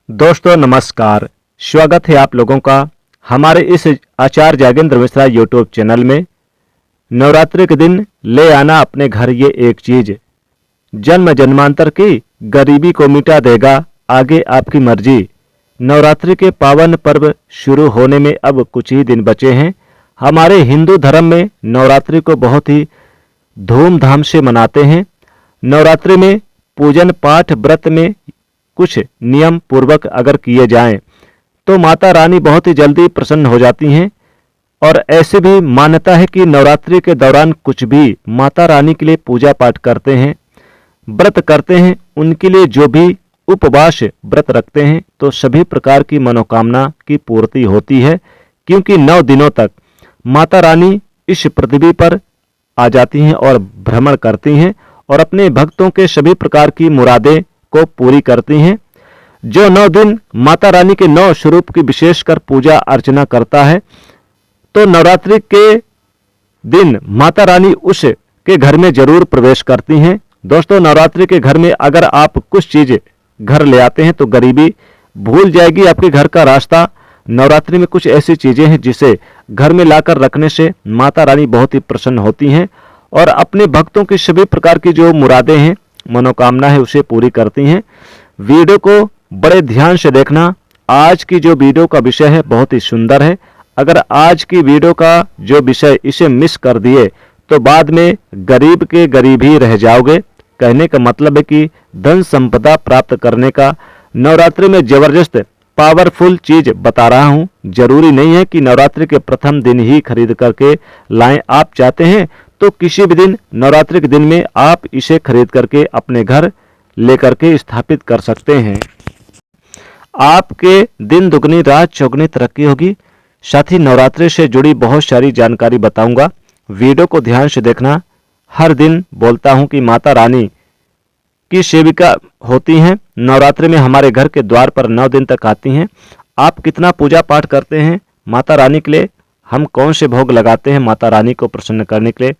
दोस्तों नमस्कार। स्वागत है आप लोगों का हमारे इस आचार्य जागेंद्र मिश्रा यूट्यूब चैनल में। नवरात्रि के दिन ले आना अपने घर ये एक चीज, जन्म जन्मांतर की गरीबी को मिटा देगा, आगे आपकी मर्जी। नवरात्रि के पावन पर्व शुरू होने में अब कुछ ही दिन बचे हैं। हमारे हिंदू धर्म में नवरात्रि को बहुत ही धूमधाम से मनाते हैं। नवरात्रि में पूजन पाठ व्रत में कुछ नियम पूर्वक अगर किए जाएं तो माता रानी बहुत ही जल्दी प्रसन्न हो जाती हैं। और ऐसे भी मान्यता है कि नवरात्रि के दौरान कुछ भी माता रानी के लिए पूजा पाठ करते हैं, व्रत करते हैं, उनके लिए जो भी उपवास व्रत रखते हैं तो सभी प्रकार की मनोकामना की पूर्ति होती है, क्योंकि 9 दिनों तक माता रानी इस पृथ्वी पर आ जाती हैं और भ्रमण करती हैं और अपने भक्तों के सभी प्रकार की मुरादें को पूरी करती हैं। जो 9 दिन माता रानी के 9 स्वरूप की विशेषकर पूजा अर्चना करता है तो नवरात्रि के दिन माता रानी उस के घर में जरूर प्रवेश करती हैं। दोस्तों, नवरात्रि के घर में अगर आप कुछ चीज घर ले आते हैं तो गरीबी भूल जाएगी आपके घर का रास्ता। नवरात्रि में कुछ ऐसी चीजें हैं जिसे घर में लाकर रखने से माता रानी बहुत ही प्रसन्न होती हैं और अपने भक्तों की सभी प्रकार की जो मुरादें हैं, मनोकामना है, उसे पूरी करती हैं। वीडियो को बड़े ध्यान से देखना। आज की जो वीडियो का विषय है बहुत ही सुंदर है। अगर आज की वीडियो का जो विषय इसे मिस कर दिए तो बाद में गरीब के गरीब ही रह जाओगे। कहने का मतलब है कि धन संपदा प्राप्त करने का नवरात्रि में जबरदस्त पावरफुल चीज बता रहा हूं। जरूरी नहीं है कि नवरात्रि के प्रथम दिन ही खरीद करके लाएं। आप चाहते हैं तो किसी भी दिन नवरात्रि के दिन में आप इसे खरीद करके अपने घर लेकर के स्थापित कर सकते हैं। आपके दिन दुगनी रात चौगनी तरक्की होगी। साथ ही नवरात्रि से जुड़ी बहुत सारी जानकारी बताऊंगा, वीडियो को ध्यान से देखना। हर दिन बोलता हूं कि माता रानी की सेविका होती हैं, नवरात्रि में हमारे घर के द्वार पर 9 दिन तक आती हैं। आप कितना पूजा पाठ करते हैं माता रानी के लिए, हम कौन से भोग लगाते हैं माता रानी को प्रसन्न करने के लिए,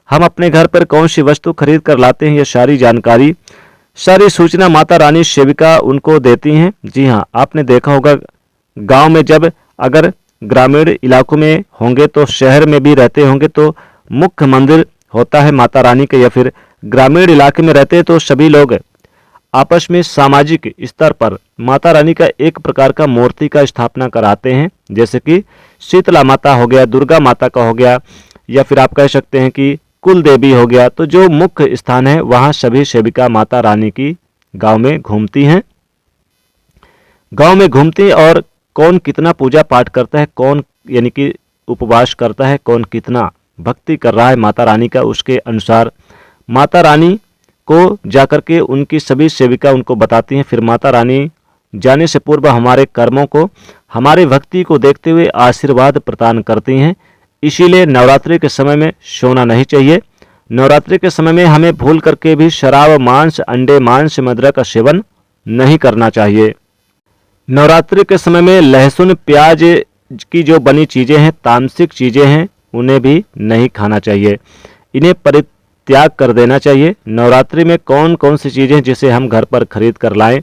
हम अपने घर पर कौन सी वस्तु खरीद कर लाते हैं, ये सारी जानकारी, सारी सूचना माता रानी सेविका उनको देती हैं। जी हाँ, आपने देखा होगा गांव में जब अगर ग्रामीण इलाकों में होंगे तो शहर में भी रहते होंगे तो मुख्य मंदिर होता है माता रानी का, या फिर ग्रामीण इलाके में रहते हैं तो सभी लोग आपस में सामाजिक स्तर पर माता रानी का एक प्रकार का मूर्ति का स्थापना कराते हैं। जैसे कि शीतला माता हो गया, दुर्गा माता का हो गया, या फिर आप कह सकते हैं कि कुल देवी हो गया। तो जो मुख्य स्थान है वहां सभी सेविका माता रानी की गांव में घूमती हैं। गांव में घूमती और कौन कितना पूजा पाठ करता है, कौन यानी कि उपवास करता है, कौन कितना भक्ति कर रहा है माता रानी का, उसके अनुसार माता रानी को जाकर के उनकी सभी सेविका उनको बताती हैं। फिर माता रानी जाने से पूर्व हमारे कर्मों को, हमारे भक्ति को देखते हुए आशीर्वाद प्रदान करती हैं। इसीलिए नवरात्रि के समय में सोना नहीं चाहिए। नवरात्रि के समय में हमें भूल करके भी शराब, मांस, अंडे, मांस, मदिरा का सेवन नहीं करना चाहिए। नवरात्रि के समय में लहसुन, प्याज की जो बनी चीज़ें हैं, तामसिक चीज़ें हैं, उन्हें भी नहीं खाना चाहिए, इन्हें परित्याग कर देना चाहिए। नवरात्रि में कौन कौन सी चीज़ें जिसे हम घर पर खरीद कर लाएं,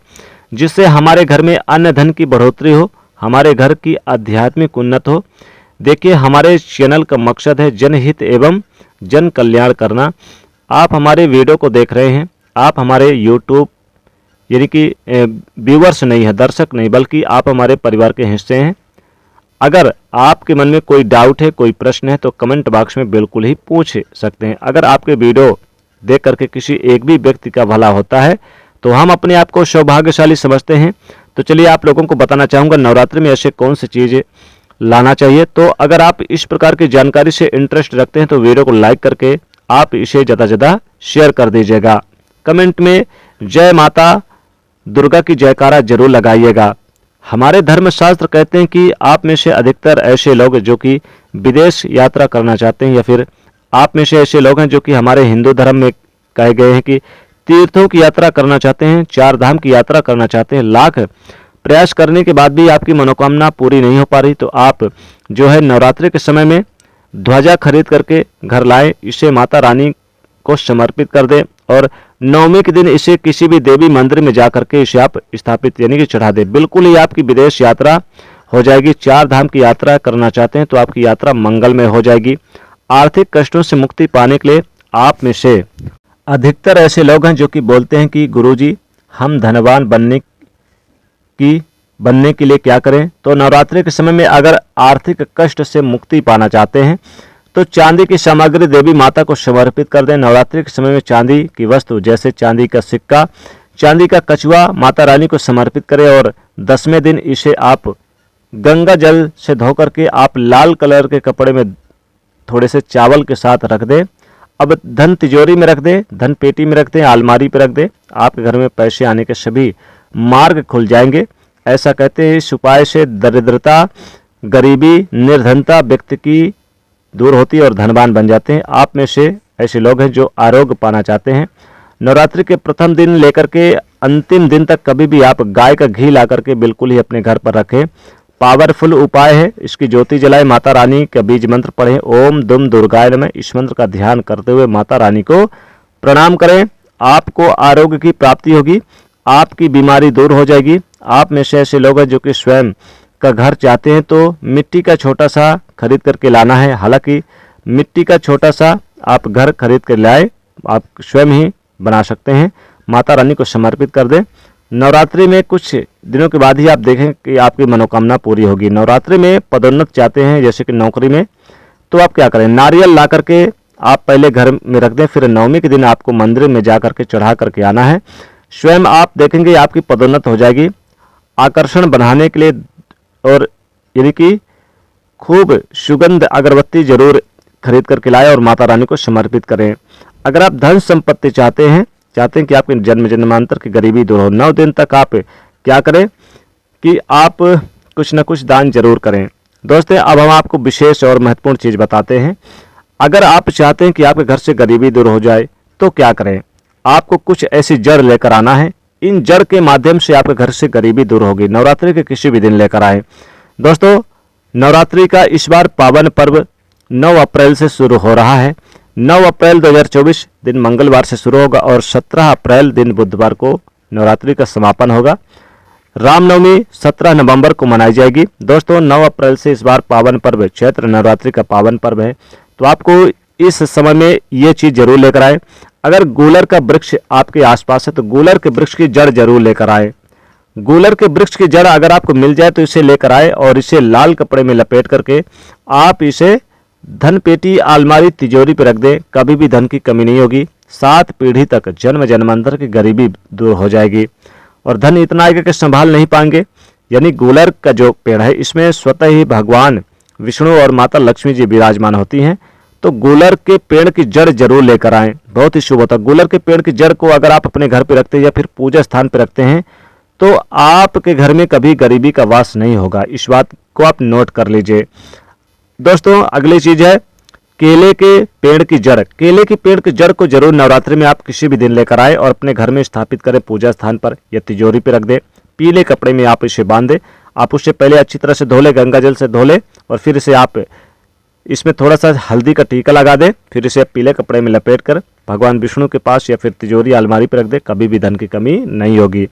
जिससे हमारे घर में अन्न धन की बढ़ोतरी हो, हमारे घर की आध्यात्मिक उन्नत हो। देखिए, हमारे चैनल का मकसद है जनहित एवं जन कल्याण करना। आप हमारे वीडियो को देख रहे हैं, आप हमारे यूट्यूब यानी कि व्यूवर्स नहीं है, दर्शक नहीं, बल्कि आप हमारे परिवार के हिस्से हैं। अगर आपके मन में कोई डाउट है, कोई प्रश्न है तो कमेंट बॉक्स में बिल्कुल ही पूछ सकते हैं। अगर आपके वीडियो देख करके किसी एक भी व्यक्ति का भला होता है तो हम अपने आप को सौभाग्यशाली समझते हैं। तो चलिए आप लोगों को बताना चाहूँगा नवरात्रि में ऐसे कौन सी चीज़ें लाना चाहिए। तो अगर आप इस प्रकार की जानकारी से इंटरेस्ट रखते हैं तो वीडियो को लाइक करके आप इसे ज़्यादा से ज़्यादा शेयर कर दीजिएगा। कमेंट में जय माता दुर्गा की जयकारा जरूर लगाइएगा। हमारे धर्मशास्त्र कहते हैं कि आप में से अधिकतर ऐसे लोग जो कि विदेश यात्रा करना चाहते हैं, या फिर आप में से ऐसे लोग हैं जो कि हमारे हिंदू धर्म में कहे गए हैं कि तीर्थों की यात्रा करना चाहते हैं, 4 धाम की यात्रा करना चाहते हैं। लाख प्रयास करने के बाद भी आपकी मनोकामना पूरी नहीं हो पा रही तो आप जो है नवरात्रि के समय में ध्वजा खरीद करके घर लाएं। इससे माता रानी को समर्पित कर दें और नवमी के दिन इसे किसी भी देवी मंदिर में जा करके इसे आप स्थापित यानी कि चढ़ा दें। बिल्कुल ही आपकी विदेश यात्रा हो जाएगी। 4 धाम की यात्रा करना चाहते हैं तो आपकी यात्रा मंगलमय हो जाएगी। आर्थिक कष्टों से मुक्ति पाने के लिए आप में से अधिकतर ऐसे लोग हैं जो कि बोलते हैं कि गुरुजी हम धनवान बनने के लिए क्या करें। तो नवरात्रि के समय में अगर आर्थिक कष्ट से मुक्ति पाना चाहते हैं तो चांदी की सामग्री देवी माता को समर्पित कर दें। नवरात्रि के समय में चांदी की वस्तु जैसे चांदी का सिक्का, चांदी का कछुआ माता रानी को समर्पित करें और 10वें दिन इसे आप गंगा जल से धो करके आप लाल कलर के कपड़े में थोड़े से चावल के साथ रख दें। अब धन तिजोरी में रख दें, धन पेटी में रख दें, अलमारी पर रख दें। आपके घर में पैसे आने के सभी मार्ग खुल जाएंगे। ऐसा कहते हैं इस उपाय से दरिद्रता, गरीबी, निर्धनता व्यक्ति की दूर होती है और धनवान बन जाते हैं। आप में से ऐसे लोग हैं जो आरोग्य पाना चाहते हैं। नवरात्रि के प्रथम दिन लेकर के अंतिम दिन तक कभी भी आप गाय का घी ला करके बिल्कुल ही अपने घर पर रखें। पावरफुल उपाय है। इसकी ज्योति जलाएं, माता रानी का बीज मंत्र पढ़ें, ओम दुम दुर्गाय नमः। इस मंत्र का ध्यान करते हुए माता रानी को प्रणाम करें। आपको आरोग्य की प्राप्ति होगी, आपकी बीमारी दूर हो जाएगी। आप में से ऐसे लोग हैं जो कि स्वयं का घर चाहते हैं तो मिट्टी का छोटा सा खरीद करके लाना है। हालांकि मिट्टी का छोटा सा आप घर खरीद कर लाए, आप स्वयं ही बना सकते हैं। माता रानी को समर्पित कर दें। नवरात्रि में कुछ दिनों के बाद ही आप देखें कि आपकी मनोकामना पूरी होगी। नवरात्रि में पदोन्नत चाहते हैं जैसे कि नौकरी में, तो आप क्या करें, नारियल ला करके आप पहले घर में रख दें, फिर नवमी के दिन आपको मंदिर में जा करके चढ़ा करके आना है। स्वयं आप देखेंगे आपकी पदोन्नत हो जाएगी। आकर्षण बढ़ाने के लिए और यानी कि खूब सुगंध अगरबत्ती जरूर खरीद करके लाएं और माता रानी को समर्पित करें। अगर आप धन संपत्ति चाहते हैं कि आपके जन्म जन्मांतर की गरीबी दूर हो, 9 दिन तक आप क्या करें कि आप कुछ न कुछ दान जरूर करें। दोस्तों अब हम आपको विशेष और महत्वपूर्ण चीज़ बताते हैं। अगर आप चाहते हैं कि आपके घर से गरीबी दूर हो जाए तो क्या करें, आपको कुछ ऐसी जड़ लेकर आना है। इन जड़ के माध्यम से आपके घर से गरीबी दूर होगी। नवरात्रि के किसी भी दिन लेकर आए। दोस्तों नवरात्रि का इस बार पावन पर्व 9 अप्रैल से शुरू हो रहा है। 9 अप्रैल 2024 दिन मंगलवार से शुरू होगा और 17 अप्रैल दिन बुधवार को नवरात्रि का समापन होगा। रामनवमी 17 नवंबर को मनाई जाएगी। दोस्तों 9 अप्रैल से इस बार पावन पर्व चैत्र नवरात्रि का पावन पर्व है, तो आपको इस समय में ये चीज़ जरूर लेकर आए। अगर गूलर का वृक्ष आपके आसपास है तो गूलर के वृक्ष की जड़ जरूर लेकर आए। गूलर के वृक्ष की जड़ अगर आपको मिल जाए तो इसे लेकर आए और इसे लाल कपड़े में लपेट करके आप इसे धन पेटी, अलमारी, तिजोरी पर रख दें। कभी भी धन की कमी नहीं होगी। 7 पीढ़ी तक जन्म जन्मांतर की गरीबी दूर हो जाएगी और धन इतना आएगा कि संभाल नहीं पाएंगे। यानी गूलर का जो पेड़ है इसमें स्वतः ही भगवान विष्णु और माता लक्ष्मी जी विराजमान होती हैं। तो गूलर के पेड़ की जड़ जरूर लेकर आएं, बहुत ही शुभ होता है। गूलर के पेड़ की जड़ को अगर आप अपने घर पे रखते हैं या फिर पूजा स्थान पे रखते हैं तो आपके घर में कभी गरीबी का वास नहीं होगा। इस बात को आप नोट कर लीजिए। दोस्तों अगली चीज है केले के पेड़ की जड़। केले के पेड़ की जड़ को जरूर नवरात्रि में आप किसी भी दिन लेकर आए और अपने घर में स्थापित करें, पूजा स्थान पर या तिजोरी पर रख दे। पीले कपड़े में आप इसे बांध दें। आप उसे पहले अच्छी तरह से धो ले, गंगा जल से धो ले और फिर इसे आप इसमें थोड़ा सा हल्दी का टीका लगा दे। फिर इसे पीले कपड़े में लपेट कर भगवान विष्णु के पास या फिर तिजोरी अलमारी पर रख दे। कभी भी धन की कमी नहीं होगी।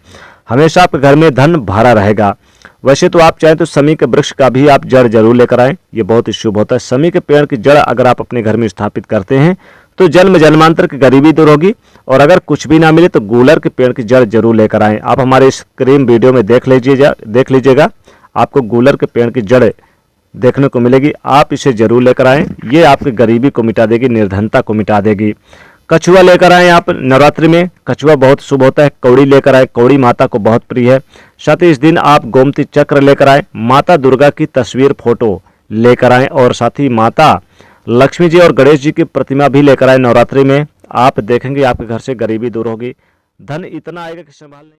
हमेशा आपके घर में धन भरा रहेगा। वैसे तो आप चाहें तो समी के वृक्ष का भी आप जड़ जरूर लेकर आएं, ये बहुत ही शुभ होता है। समी के पेड़ की जड़ अगर आप अपने घर में स्थापित करते हैं तो जन्म जन्मांतर की गरीबी दूर होगी। और अगर कुछ भी ना मिले तो गूलर के पेड़ की जड़ जरूर लेकर आएं। आप हमारे स्क्रीन वीडियो में देख लीजिएगा, आपको गूलर के पेड़ की जड़ देखने को मिलेगी। आप इसे जरूर लेकर आएं, ये आपकी गरीबी को मिटा देगी, निर्धनता को मिटा देगी। कछुआ लेकर आए आप नवरात्रि में, कछुआ बहुत शुभ होता है। कौड़ी लेकर आए, कौड़ी माता को बहुत प्रिय है। साथ ही इस दिन आप गोमती चक्र लेकर आए, माता दुर्गा की तस्वीर फोटो लेकर आए और साथ ही माता लक्ष्मी जी और गणेश जी की प्रतिमा भी लेकर आए। नवरात्रि में आप देखेंगे आपके घर से गरीबी दूर होगी, धन इतना आएगा कि संभाल नहीं।